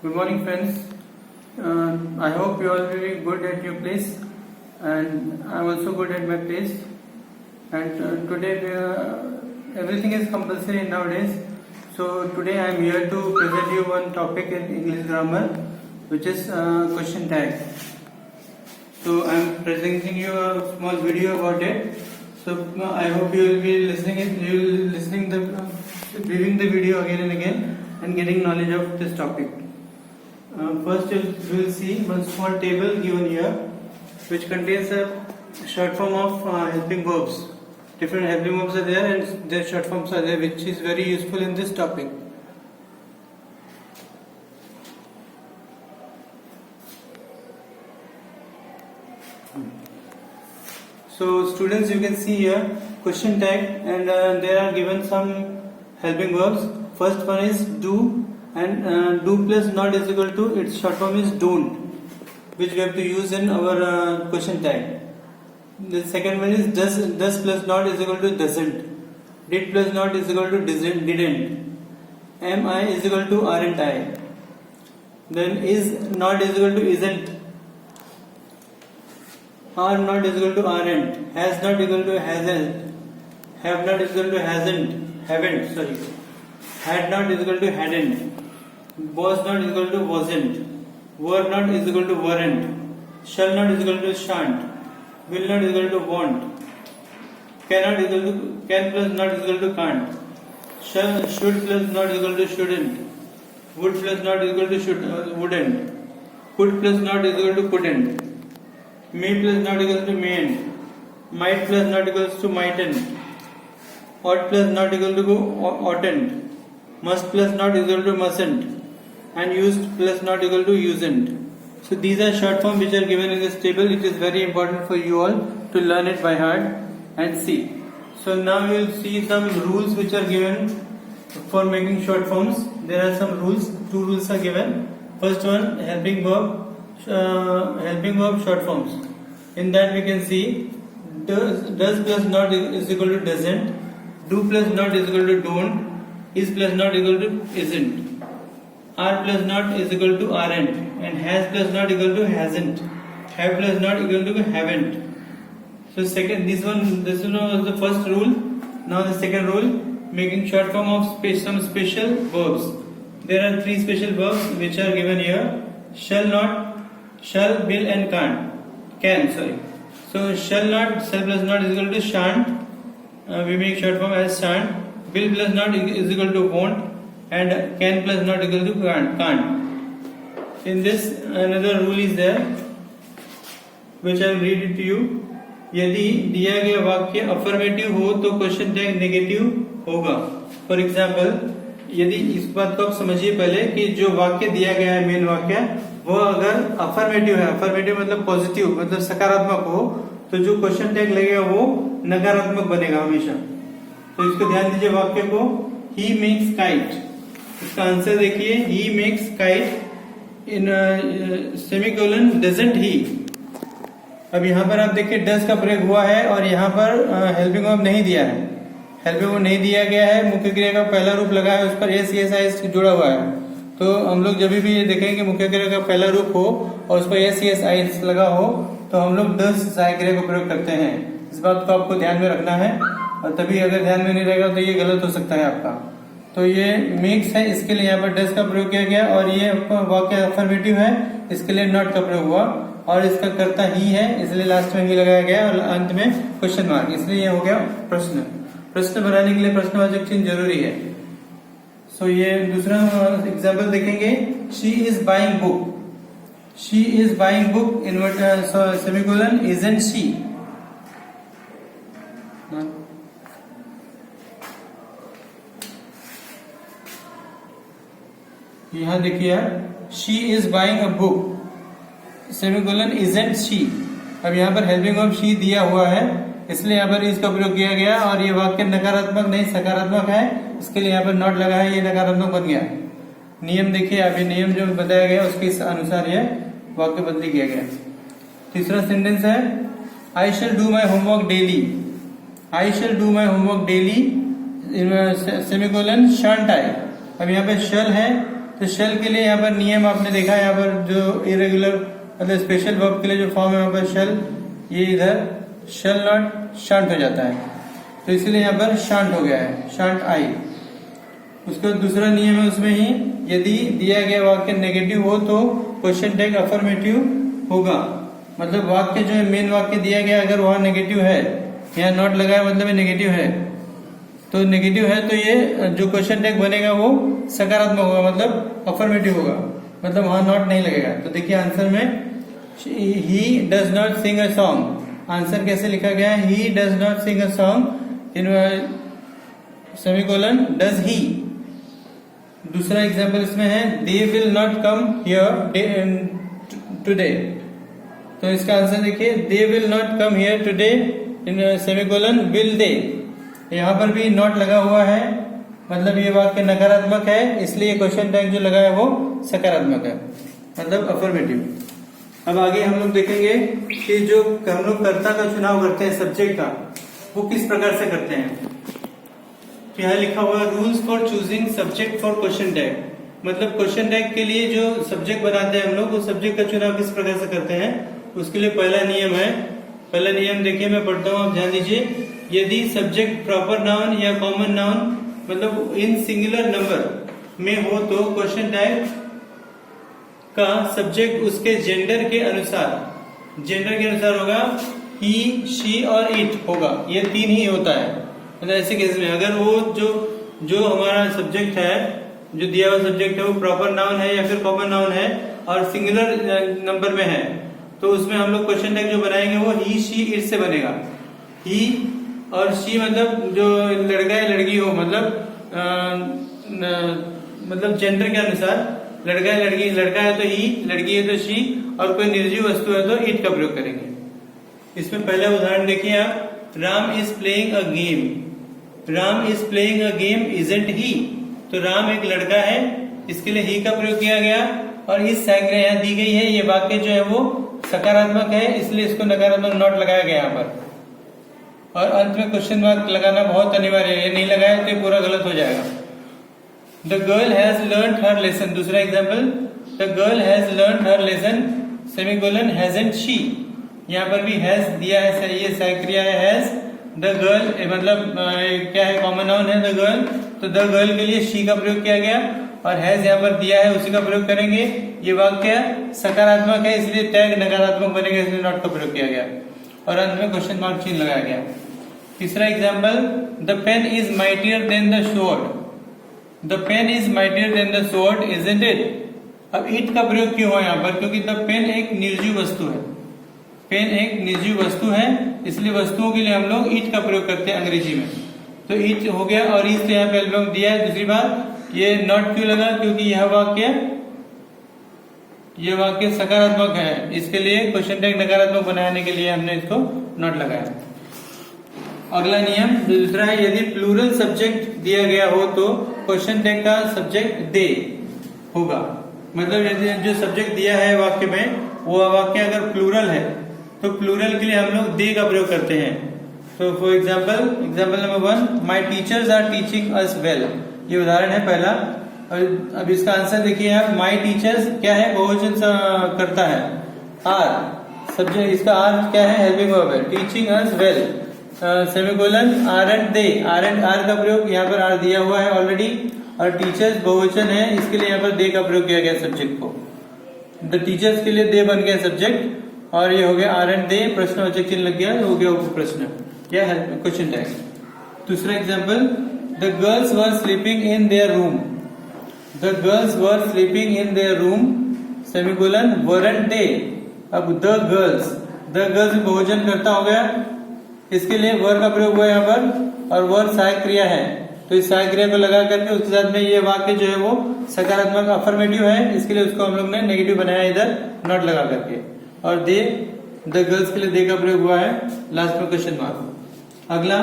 Good morning, friends. I hope you all will be good at your place, and I'm also good at my place. And today, everything is compulsory nowadays. So today I am here to present you one topic in English grammar, which is question tag. So I am presenting you a small video about it. So I hope you will be viewing the video again and again and getting knowledge of this topic. First you will see one small table given here, which contains a short form of helping verbs. Different helping verbs are there and their short forms are there, which is very useful in this topic. So students, you can see here question tag, and there are given some helping verbs. First one is do, and do plus not is equal to, its short form is don't, which we have to use in our question tag. The second one is does plus not is equal to doesn't, did plus not is equal to didn't, am I is equal to aren't I, then is not is equal to isn't, are not is equal to aren't, has not is equal to hasn't, have not is equal to haven't, had not is equal to hadn't, was not is equal to wasn't, were not is equal to weren't, shall not is equal to shan't, will not is equal to won't, can plus not is equal to can't, should plus not is equal to shouldn't, would plus not is equal to wouldn't, could plus not is equal to couldn't, may plus not equal to mayn't, might plus not equals to mightn't, ought plus not equal to oughtn't, must plus not equal to mustn't, and used plus not equal to usen't. So these are short forms which are given in this table. It is very important for you all to learn it by heart and see. So now you will see some rules which are given for making short forms. There are some rules. Two rules are given. First one, helping verb short forms. In that we can see does plus not is equal to doesn't, do plus not is equal to don't, is plus not equal to isn't, are plus not is equal to aren't, and has plus not equal to hasn't, have plus not equal to haven't. So this one was the first rule. Now the second rule, making short form of some special verbs. There are three special verbs which are given here: shall not, shall, will, and can. So shall plus not is equal to shan't. We make short form as shan't. Will plus not is equal to won't, and can plus not equal to can't. In this, another rule is there, which I will read it to you. यदि दिया गया वाक्य affirmative हो तो question tag negative होगा. For example, यदि इस बात को आप समझिए पहले कि जो वाक्य दिया गया है, मेन वाक्य, वो अगर अफर्मेटिव है, अफर्मेटिव मतलब पॉजिटिव, मतलब सकारात्मक हो, तो जो क्वेश्चन टैग लगेगा वो नकारात्मक बनेगा हमेशा. तो इसको ध्यान दीजिए वाक्य को. ही मेक्स काइट, इसका आंसर देखिए, he makes kite in semicolon doesn't ही. अब यहाँ पर आप देखिए डज का प्रयोग हुआ है और यहाँ पर हेल्पिंग वर्ब नहीं दिया है. हेल्पिंग वर्ब नहीं दिया गया है, मुख्य क्रिया का पहला रूप लगा है, उस पर एस एस आई जुड़ा हुआ है. तो हम लोग जब भी देखेंगे कि मुख्य क्रिया का पहला रूप हो और उस पर एस एस आई लगा हो, तो हम लोग डज सहायक क्रिया का प्रयोग करते हैं. इस बात को आपको ध्यान में रखना है, और तभी अगर ध्यान में नहीं रहेगा तो ये गलत हो सकता है आपका. तो ये मेक्स है, इसके लिए यहाँ पर डज का प्रयोग किया गया, और ये वाक्य अफर्मेटिव है, इसके लिए नॉट का प्रयोग हुआ, और इसका कर्ता ही है, इसलिए लास्ट में ही लगाया गया और अंत में क्वेश्चन मार्क, इसलिए ये हो गया प्रश्न. प्रश्न बनाने के लिए प्रश्नवाचक चिन्ह जरूरी है. सो ये दूसरा एग्जाम्पल देखेंगे. She is buying book, she is buying book semicolon isn't she. यहाँ देखिए, she is buying a book semicolon isn't she. अब यहाँ पर हेल्पिंग वर्ब शी दिया हुआ है, इसलिए यहाँ पर इसका प्रयोग किया गया, और ये वाक्य नकारात्मक नहीं सकारात्मक है, इसके लिए यहाँ पर नॉट लगा है, ये नकारात्मक बन गया. नियम देखिए, अभी नियम जो बताया गया उसके अनुसार ये वाक्य बदली किया गया. तीसरा सेंटेंस है, I shall do my homework daily. I shall do my homework daily semicolon shan't I. अब यहाँ पे शल है, तो शेल के लिए यहाँ पर नियम आपने देखा है, यहाँ पर जो इरेगुलर मतलब स्पेशल वर्ब के लिए जो फॉर्म है यहाँ पर शेल, ये इधर शेल नॉट शांत हो जाता है, तो इसलिए यहाँ पर शांत हो गया है, शांत आई। उसका दूसरा नियम है उसमें ही, यदि दिया गया वाक्य नेगेटिव हो तो क्वेश्चन टैग अफर्मेटिव होगा। मतलब वाक्य जो है मेन वाक्य दिया गया अगर वहां नेगेटिव है, यहाँ नॉट लगा है मतलब नेगेटिव है, तो नेगेटिव है तो ये जो क्वेश्चन टैग बनेगा वो सकारात्मक होगा, मतलब अफर्मेटिव होगा, मतलब वहां नॉट नहीं लगेगा। तो देखिए आंसर में he does not sing a song, answer कैसे लिखा गया है, he does not sing a song in semicolon does he. दूसरा एग्जाम्पल इसमें है they will not come here today, तो इसका आंसर देखिए they will not come here today in semicolon will they, यहाँ पर भी नॉट लगा हुआ है, मतलब ये वाक्य नकारात्मक है, इसलिए क्वेश्चन टैग जो लगा है वो सकारात्मक है, मतलब अफर्मेटिव। अब आगे हम लोग देखेंगे कि जो हम लोग कर्ता का चुनाव करते हैं सब्जेक्ट का, वो किस प्रकार से करते हैं। तो यहाँ लिखा हुआ है rules for choosing subject for question tag, मतलब क्वेश्चन टैग के लिए जो सब्जेक्ट बनाते हैं हम लोग, वो सब्जेक्ट का चुनाव किस प्रकार से करते हैं। उसके लिए पहला नियम है, पहला नियम देखिए मैं पढ़ता हूँ, आप ध्यान दीजिए। यदि सब्जेक्ट प्रॉपर नाउन या कॉमन नाउन मतलब इन सिंगुलर नंबर में हो तो क्वेश्चन टैग का सब्जेक्ट उसके जेंडर के अनुसार होगा, ही, शी और इट होगा, ये तीन ही होता है। मतलब ऐसे केस में अगर वो जो हमारा सब्जेक्ट है, जो दिया हुआ सब्जेक्ट है वो प्रॉपर नाउन है या फिर कॉमन नाउन है और सिंगुलर नंबर में है, तो उसमें हम लोग क्वेश्चन टैग जो बनाएंगे वो ही, शी, इट से बनेगा। ही और शी मतलब जो लड़का या लड़की हो, मतलब जेंडर के अनुसार, लड़का है लड़की, लड़का है तो ही, लड़की है तो शी, और कोई निर्जीव वस्तु है तो इट का प्रयोग करेंगे। इसमें पहला उदाहरण देखिए आप, Ram is playing a game, Ram is playing a game isn't he, तो राम एक लड़का है, इसके लिए ही का प्रयोग किया गया, और इस संज्ञा यहाँ दी गई है, ये वाक्य जो है वो सकारात्मक है, इसलिए इसको नकारात्मक नॉट लगाया गया यहाँ पर, और अंत में क्वेश्चन मार्क लगाना बहुत अनिवार्य है, ये नहीं लगाया तो ये पूरा गलत हो जाएगा। The girl has learned her lesson, दूसरा example, the girl has learned her lesson semicolon hasn't she, यहाँ पर भी हैज दिया है, ये सहायक है हैज, द गर्ल मतलब क्या है, कॉमन नाउन है द गर्ल, तो द गर्ल के लिए शी का प्रयोग किया गया, और हैज यहाँ पर दिया है उसी का प्रयोग करेंगे। ये वाक्य सकारात्मक है इसलिए टैग नकारात्मक बनेगा, इसलिए नॉट का प्रयोग किया गया, और अंत में क्वेश्चन मार्क चिन्ह लगाया गया। तीसरा example, the pen is mightier than the sword, the pen is mightier than the sword isn't it. अब इट का प्रयोग क्यों हुआ यहाँ पर, क्योंकि द पेन एक निर्जीव वस्तु है, पेन एक निर्जीव वस्तु है, इसलिए वस्तुओं के लिए हम लोग इट का प्रयोग करते हैं अंग्रेजी में, तो इट हो गया, और इस यहाँ पे एल्बम दिया है। दूसरी बात, ये नॉट क्यों लगा, क्योंकि यह वाक्य सकारात्मक है, इसके लिए क्वेश्चन टैग नकारात्मक बनाने के लिए हमने इसको नॉट लगाया। अगला नियम दूसरा है, यदि प्लूरल सब्जेक्ट दिया गया हो तो क्वेश्चन टैग का सब्जेक्ट दे होगा, मतलब यदि जो सब्जेक्ट दिया है वाक्य में वो वाक्य अगर प्लूरल है तो प्लूरल के लिए हम लोग दे का प्रयोग करते हैं। तो for example number 1, my teachers are teaching us well, ये उदाहरण है पहला। अब इसका आंसर देखिए आप, माई टीचर्स क्या है, बहुवचन करता है, आर सब्जेक्ट, इसका आर क्या है, हेल्पिंग वर्ब है, teaching us well semicolon are and they, are and are का प्रयोग, यहाँ पर आर दिया हुआ है ऑलरेडी, और टीचर्स बहुवचन है, इसके लिए यहाँ पर दे का प्रयोग किया गया सब्जेक्ट को, द टीचर्स के लिए दे बन गया सब्जेक्ट, और ये हो गया आर एंड दे, प्रश्नवाचक चिन्ह लग गया, हो गया प्रश्न या क्वेश्चन टैग। दूसरा example, the girls were sleeping in their room, the girls were sleeping in their room semicolon weren't they. अब द गर्ल्स बहुवचन करता हो गया, इसके लिए वर का प्रयोग हुआ यहाँ पर, और वर सहायक क्रिया है, तो इस सहायक क्रिया को लगा करके उसके साथ में ये वाक्य जो है वो सकारात्मक अफर्मेटिव है, इसके लिए उसको हम लोग ने नेगेटिव बनाया इधर नॉट लगा करके, और दे, द गर्ल्स के लिए दे का प्रयोग हुआ है, लास्ट में क्वेश्चन मार्क। अगला,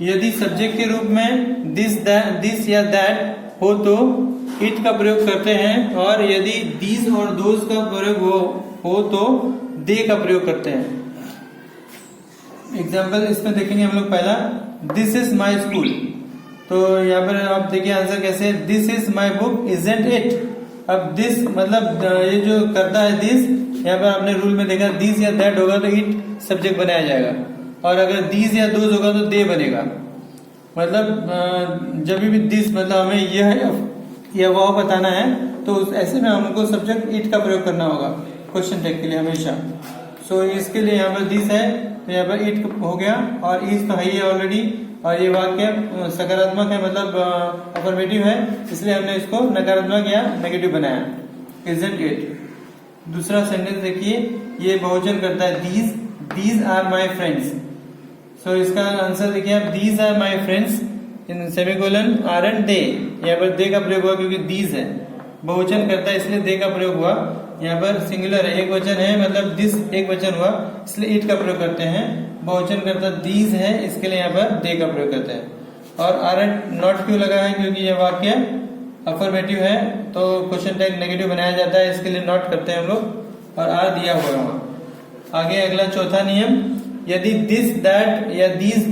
यदि सब्जेक्ट के रूप में दिस या दैट हो तो इट का प्रयोग करते हैं, और यदि दिस और दोज का प्रयोग हो तो दे का प्रयोग करते हैं। एग्जाम्पल इसमें देखेंगे हम लोग, पहला, दिस इज माई स्कूल, तो यहाँ पर आप देखिए आंसर कैसे है, this is my book isn't it. अब दिस मतलब ये जो करता है दिस, यहाँ पर आपने रूल में देखा दिस या दैट होगा तो इट सब्जेक्ट बनाया जाएगा, और अगर दिस या दोज होगा तो दे बनेगा। मतलब जब भी दिस मतलब हमें यह या वह बताना है तो ऐसे में हमको सब्जेक्ट इट का प्रयोग करना होगा क्वेश्चन टैग के लिए हमेशा। सो इसके लिए यहाँ पर दिस है तो यहाँ पर इट हो गया, और इज तो है ही ऑलरेडी, और ये वाक्य सकारात्मक है मतलब अफर्मेटिव है, इसलिए हमने इसको नकारात्मक या नेगेटिव बनाया, इजंट इट। दूसरा सेंटेंस देखिए, ये बहुवचन करता है these are my friends. So इसका आंसर देखिए आप, these are my friends in semicolon aren't they. यहाँ पर दे का प्रयोग हुआ क्योंकि दीज है, बहुवचन करता है इसलिए दे का प्रयोग हुआ। यहाँ पर सिंगुलर है, एक वचन है मतलब दिस एक वचन हुआ, इसलिए इट का प्रयोग करते हैं। बहुवचन करता दीज है, इसके लिए यहाँ पर दे का प्रयोग करते हैं। और आरंट नॉट क्यों लगा है, क्योंकि यह वाक्य अफर्मेटिव है तो क्वेश्चन टैग नेगेटिव बनाया जाता है, इसके लिए नॉट करते हैं हम लोग, और आर दिया हुआ है। आगे अगला चौथा नियम, यदि दिस दैट या दीज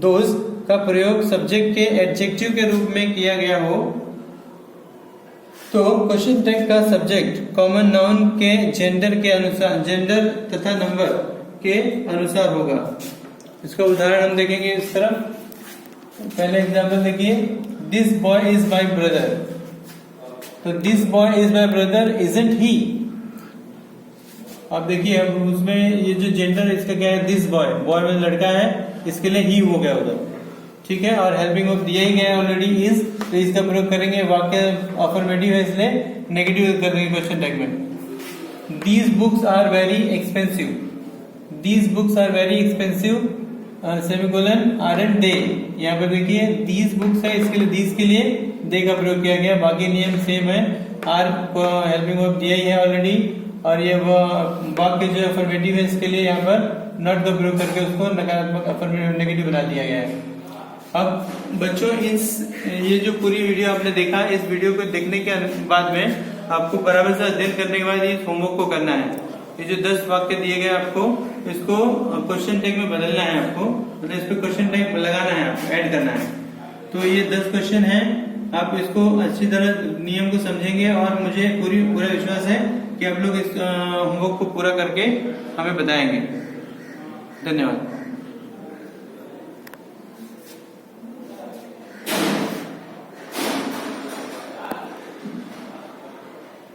दोज का प्रयोग सब्जेक्ट के एडजेक्टिव के रूप में किया गया हो तो क्वेश्चन टैग का सब्जेक्ट कॉमन नाउन के जेंडर के अनुसार, जेंडर तथा नंबर के अनुसार होगा। इसका उदाहरण हम देखेंगे इस तरह। पहले एग्जांपल देखिए, this boy is my brother. तो this boy is my brother isn't he. अब देखिए अब उसमें ये जो जेंडर इसका क्या है, दिस बॉय, बॉय में लड़का है, इसके लिए ही हो गया उधर, ठीक है। और हेल्पिंग ऑफ दिया ही गया ऑलरेडी इज, तो इसका प्रयोग करेंगे, वाक्य अफर्मेटिव है इसलिए नेगेटिव कर देंगे क्वेश्चन टैग में। These books are very expensive, these books are very expensive semicolon aren't they. यहाँ पर देखिए दीज बुक्स है, इसके लिए दीज के लिए दे का प्रयोग किया गया, बाकी नियम सेम है। आर हेल्पिंग ऑफ दिया ही है ऑलरेडी, और ये वाक्य जो अफर्मेटिव है इसके लिए यहाँ पर नॉट का प्रयोग करके उसको नकारात्मक अफर्मेटिव नेगेटिव बना दिया गया है। अब बच्चों ये जो पूरी वीडियो आपने देखा, इस वीडियो को देखने के बाद में आपको बराबर से अध्ययन करने के बाद ये होमवर्क को करना है। ये जो 10 वाक्य दिए गए आपको, इसको क्वेश्चन टैग में बदलना है आपको, मतलब इस पे क्वेश्चन टैग लगाना है, आपको ऐड करना है। तो ये 10 क्वेश्चन है, आप इसको अच्छी तरह नियम को समझेंगे, और मुझे पूरा विश्वास है कि आप लोग इस होमवर्क को पूरा करके हमें बताएंगे। धन्यवाद।